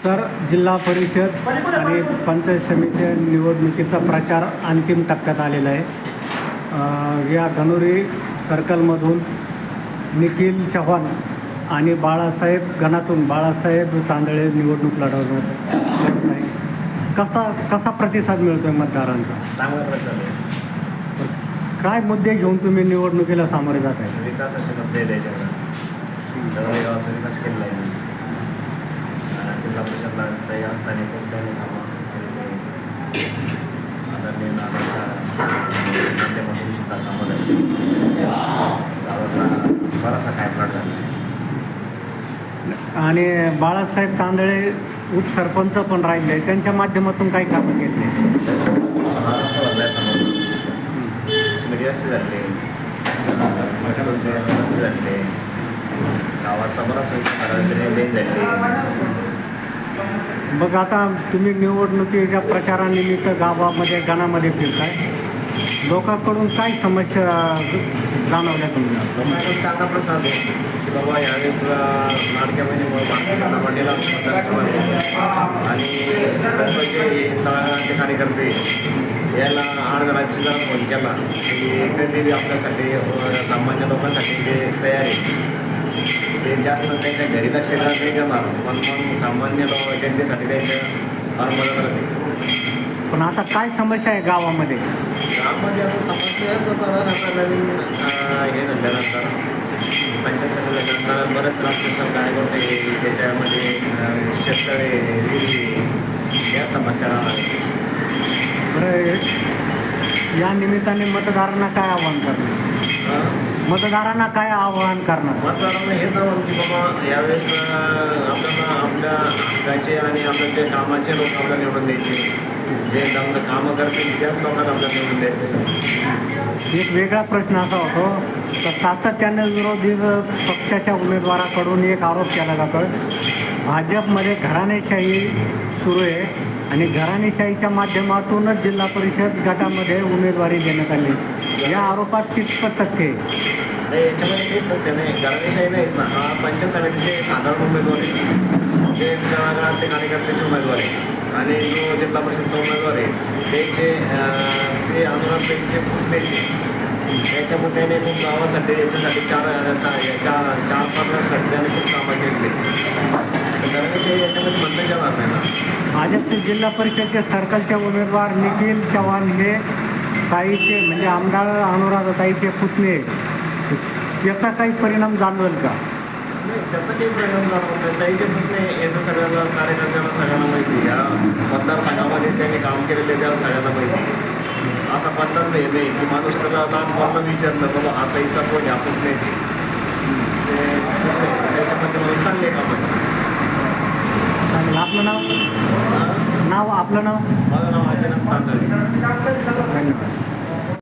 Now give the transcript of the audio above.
तर जिल्हा परिषद आणि पंचायत समिती निवडणुकीचा प्रचार अंतिम टप्प्यात आलेला आहे. या गणोरी सर्कलमधून निखिल चव्हाण आणि बाळासाहेब गणातून बाळासाहेब तांदळे निवडणूक लढवत आहे. कसा प्रतिसाद मिळतोय मतदारांचा? चांगला प्रचार आहे. काय मुद्दे घेऊन तुम्ही निवडणुकीला सामोरे जात आहे? विकासाचे मुद्दे द्यायचे. गणोरी गावाचा विकास केलेला आहे. जिल्हा परिषदला काही असताना कोणत्याही कामं केलेली आदरणीय नागाच्या माध्यमातून सुद्धा कामं झाली. गावाचा बराचसा काय प्लॉट झाला. आणि बाळासाहेब तांदळे उपसरपंच पण राहिले आहे, त्यांच्या माध्यमातून काही कामं केली? हा रस्ता भरला आहे समोर. सिमेंट रस्ते झाले, रस्ते झाले. गावाचा बराचसा लेन झाले. बघ, आता तुम्ही निवडणुकीच्या प्रचारानिमित्त गावामध्ये गणामध्ये फिरताय, लोकांकडून काय समस्या जाणवल्या तुम्हाला? लोकांना चांगला प्रसाद आहे की बाबा यावेळेस लाडक्या बहिणीमुळे भारतीय जनता पार्टीला मतदान करावे आणि जे तळागाळाचे कार्यकर्ते याला आडगळाची जर फोन केला की कधी आपल्यासाठी सामान्य लोकांसाठी जे तयार आहे ते जास्त त्यांच्या घरी लक्ष नाही देणार, पण मग सामान्य लोक जनतेसाठी त्यांच्या फार मदत राहते. पण आता काय समस्या आहे गावामध्ये? गावामध्ये आता समस्याच तर आता नवीन हे झाल्यानंतर पंचायत समितीनंतर बरेच राष्ट्रीय काय होते त्याच्यामध्ये शेतकरी विहिरी या समस्या राहणार. बरं, या निमित्ताने मतदारांना काय आवाहन करणार? मतदारांना काय आवाहन करणार? मतदारांना हेच आव्हान की बाबा यावेळेस आपल्याला आपल्या हक्काचे आणि आपल्या जे कामाचे लोक आपल्याला निवडून द्यायचे, जे चांगलं कामं करतील त्याच लोकांना आपल्याला निवडून द्यायचं. एक वेगळा प्रश्न असा होतो तर सातत्यानं विरोधी पक्षाच्या उमेदवाराकडून एक आरोप केला जातो, भाजपमध्ये घराणेशाही सुरू आहे आणि घराणेशाहीच्या माध्यमातूनच जिल्हा परिषद गटामध्ये उमेदवारी देण्यात आली. या आरोपात कितपत तथ्य आहे? नाही, याच्यामध्ये काहीच तथ्य नाही. घराणेशाही नाहीच ना. हा पंचायत समितीचे साधारण उमेदवार आहे, जे तळागाळातले कार्यकर्त्याचे उमेदवार आहे आणि जो जिल्हा परिषदचा उमेदवार आहे त्याचे ते अनुरागचे पुतणे त्याच्यामुळे त्याने खूप गावासाठी याच्यासाठी चार पाच वर्षासाठी त्याने खूप कामं केली. घराणेशाही याच्यामध्ये म्हणलं जाणार नाही ना. भाजपचे जिल्हा परिषदचे सर्कलचे उमेदवार निखिल चव्हाण हे ताईचे म्हणजे आमदार अनुराधाताईचे पुतणे, त्याचा काही परिणाम जाणवेल का? नाही, त्याचा काही परिणाम जाणवत नाही. त्याचे पुतणे याचं सगळ्यांना कार्यकर्त्यांना सगळ्यांना माहिती. या मतदारसंघामध्ये त्यांनी काम केलेले त्याला सगळ्यांना माहिती. असा पत्ताच हे नाही की माणूस त्याला लहानपणाला विचारलं बाबा हा ताईचा कोण या पुतण्याची त्याच्यामध्ये मला चांगले काम आहे. आपलं नाव? आपलं नाव? माझं नाव अचानक तांदळे. धन्यवाद.